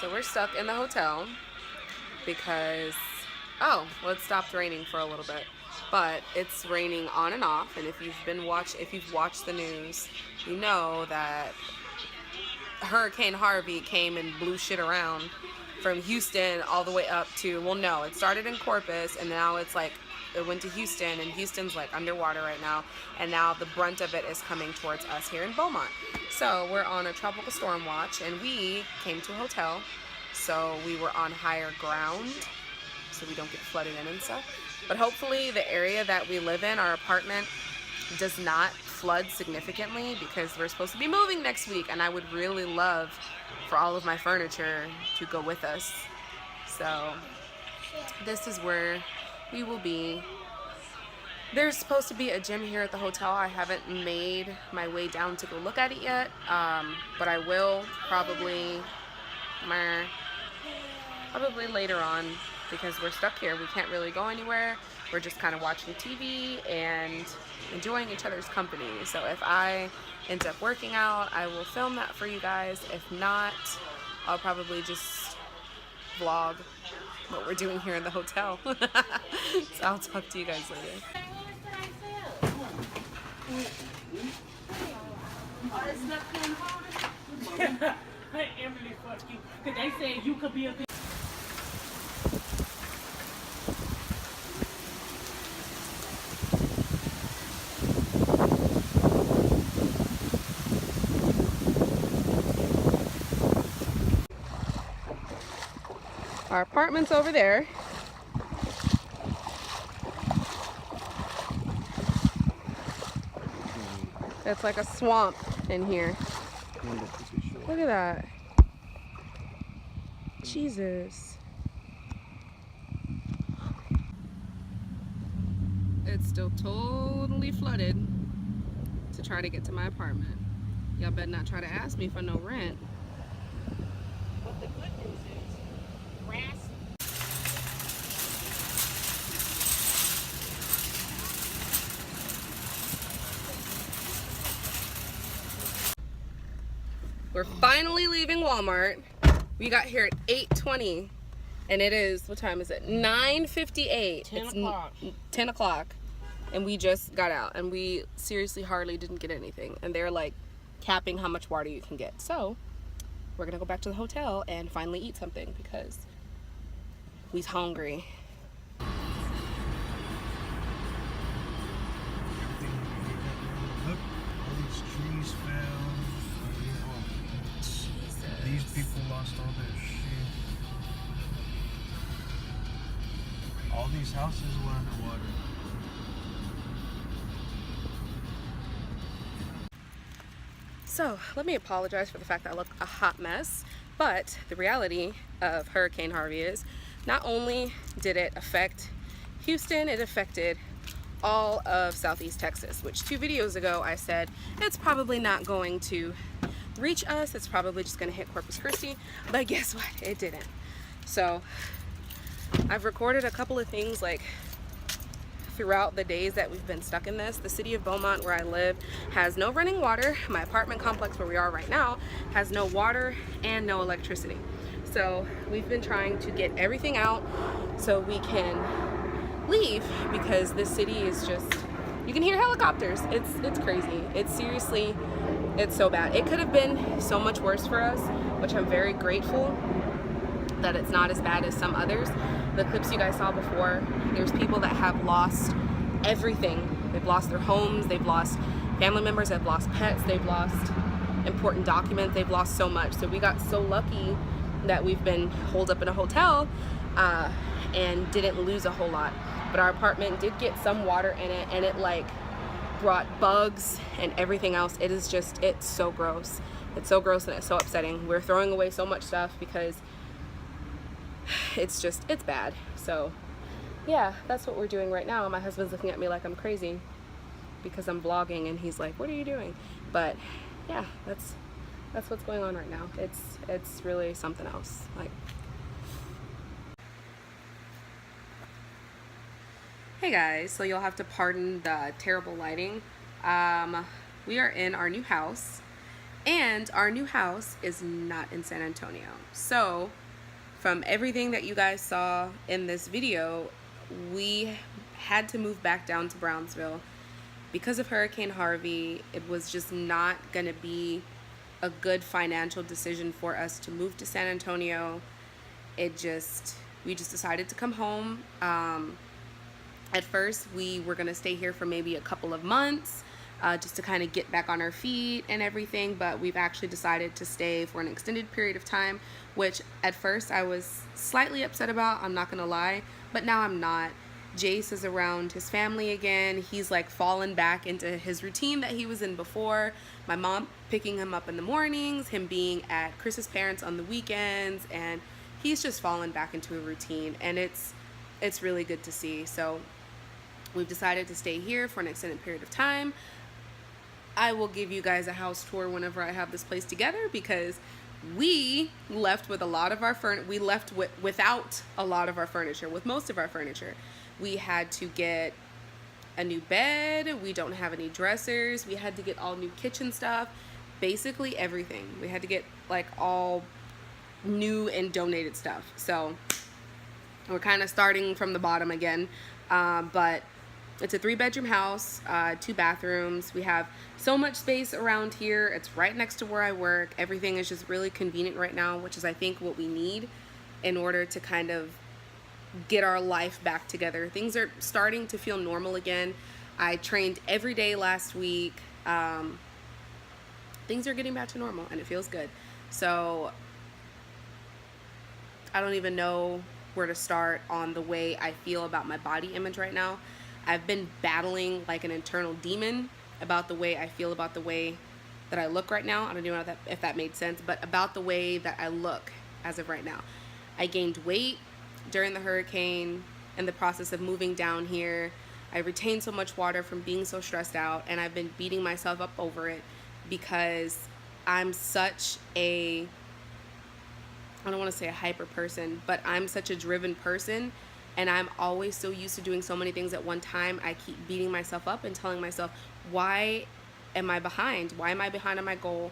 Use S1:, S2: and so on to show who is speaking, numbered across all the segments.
S1: So we're stuck in the hotel because, oh, well, it stopped raining for a little bit, but it's raining on and off. And if you've watched the news, you know that Hurricane Harvey came and blew shit around from Houston all the way up to, well, no, it started in Corpus, and now it's like it went to Houston, and Houston's like underwater right now, and now the brunt of it is coming towards us here in Beaumont. So we're on a tropical storm watch, and we came to a hotel, so we were on higher ground so we don't get flooded in and stuff. But hopefully the area that we live in, our apartment, does not flood significantly, because we're supposed to be moving next week, and I would really love for all of my furniture to go with us. So this is where we will be. There's supposed to be a gym here at the hotel. I haven't made my way down to go look at it yet, but I will probably later on, because we're stuck here. We can't really go anywhere. We're just kind of watching TV and enjoying each other's company. So if I end up working out, I will film that for you guys. If not, I'll probably just vlog what we're doing here in the hotel. So I'll talk to you guys later.
S2: Emily, fuck you. Cause they said you could be a good.
S1: Our apartment's over there. It's like a swamp in here. Look at that. Jesus. It's still totally flooded to try to get to my apartment. Y'all better not try to ask me for no rent.
S2: But the good news is, grass.
S1: We're finally leaving Walmart. We got here at 8:20, and it is, what time is it? 9:58.
S2: 10 o'clock.
S1: 10 o'clock, and we just got out, and we seriously hardly didn't get anything. And they're like capping how much water you can get. So we're gonna go back to the hotel and finally eat something because we's hungry.
S3: Look, all these trees fell. These people lost all their shit. All these houses were underwater.
S1: So let me apologize for the fact that I look a hot mess, but the reality of Hurricane Harvey is not only did it affect Houston, it affected all of Southeast Texas, which 2 videos ago I said it's probably not going to reach us, it's probably just going to hit Corpus Christi, but guess what, it didn't. So I've recorded a couple of things like throughout the days that we've been stuck in this. The city of Beaumont, where I live, has no running water. My apartment complex where we are right now has no water and no electricity. So we've been trying to get everything out so we can leave, because this city is just, you can hear helicopters. It's crazy. It's seriously, it's so bad. It could have been so much worse for us, which I'm very grateful that it's not as bad as some others. The clips you guys saw before, there's people that have lost everything. They've lost their homes, they've lost family members, they've lost pets, they've lost important documents, they've lost so much. So we got so lucky that we've been holed up in a hotel and didn't lose a whole lot. But our apartment did get some water in it, and it like brought bugs and everything else. It is just, it's so gross. It's so gross and it's so upsetting. We're throwing away so much stuff because it's just, it's bad. So yeah, that's what we're doing right now. My husband's looking at me like I'm crazy because I'm vlogging, and he's like, what are you doing? But yeah, that's what's going on right now. It's really something else. Like, hey guys, so you'll have to pardon the terrible lighting. We are in our new house, And our new house is not in San Antonio. So from everything that you guys saw in this video, we had to move back down to Brownsville because of Hurricane Harvey. It was just not gonna be a good financial decision for us to move to San Antonio. We just decided to come home. At first we were gonna stay here for maybe a couple of months, just to kind of get back on our feet and everything, but we've actually decided to stay for an extended period of time, which at first I was slightly upset about, I'm not gonna lie, but now I'm not. Jace is around his family again. He's like fallen back into his routine that he was in before. My mom picking him up in the mornings, him being at Chris's parents on the weekends, and he's just fallen back into a routine, and it's really good to see. So we've decided to stay here for an extended period of time. I will give you guys a house tour whenever I have this place together, because we left with a lot of our without a lot of our furniture, with most of our furniture. We had to get a new bed, we don't have any dressers, we had to get all new kitchen stuff, basically everything. We had to get like all new and donated stuff. So we're kind of starting from the bottom again, but it's a 3-bedroom house, 2 bathrooms. We have so much space around here. It's right next to where I work. Everything is just really convenient right now, which is I think what we need in order to kind of get our life back together. Things are starting to feel normal again. I trained every day last week. Things are getting back to normal and it feels good. So I don't even know where to start on the way I feel about my body image right now. I've been battling like an internal demon about the way I feel about the way that I look right now. I don't even know if that made sense, but about the way that I look as of right now. I gained weight during the hurricane and the process of moving down here. I retained so much water from being so stressed out, and I've been beating myself up over it because I'm such a, I don't want to say a hyper person, but I'm such a driven person, and I'm always so used to doing so many things at one time. I keep beating myself up and telling myself, why am I behind? Why am I behind on my goal?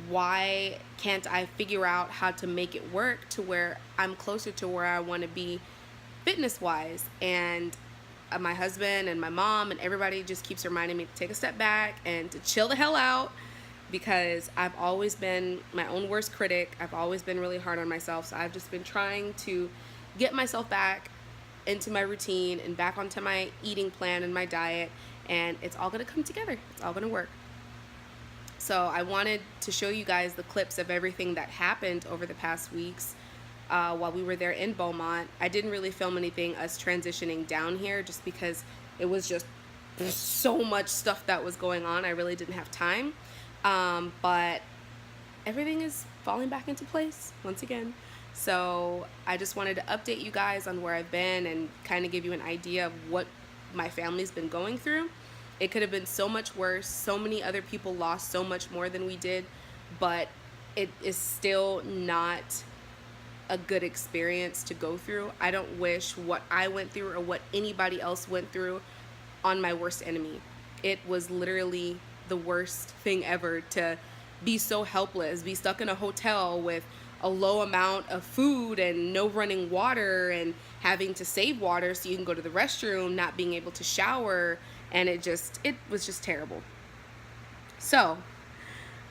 S1: Why can't I figure out how to make it work to where I'm closer to where I want to be fitness-wise? And my husband and my mom and everybody just keeps reminding me to take a step back and to chill the hell out, because I've always been my own worst critic. I've always been really hard on myself. So I've just been trying to get myself back into my routine and back onto my eating plan and my diet, and it's all gonna come together. It's all gonna work. So I wanted to show you guys the clips of everything that happened over the past weeks while we were there in Beaumont. I didn't really film anything us transitioning down here just because it was just so much stuff that was going on. I really didn't have time, but everything is falling back into place once again. So I just wanted to update you guys on where I've been and kind of give you an idea of what my family's been going through. It could have been so much worse. So many other people lost so much more than we did, but it is still not a good experience to go through. I don't wish what I went through or what anybody else went through on my worst enemy. It was literally the worst thing ever to be so helpless, be stuck in a hotel with a low amount of food and no running water, and having to save water so you can go to the restroom, not being able to shower, and it was just terrible. So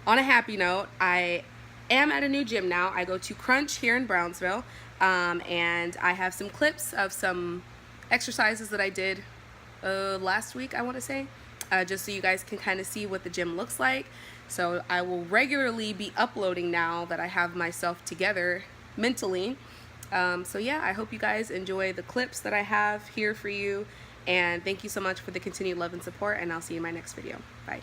S1: on a happy note, I am at a new gym now. I go to Crunch here in Brownsville, and I have some clips of some exercises that I did last week, I want to say, just so you guys can kind of see what the gym looks like. So I will regularly be uploading now that I have myself together mentally. So yeah, I hope you guys enjoy the clips that I have here for you, and thank you so much for the continued love and support, and I'll see you in my next video. Bye.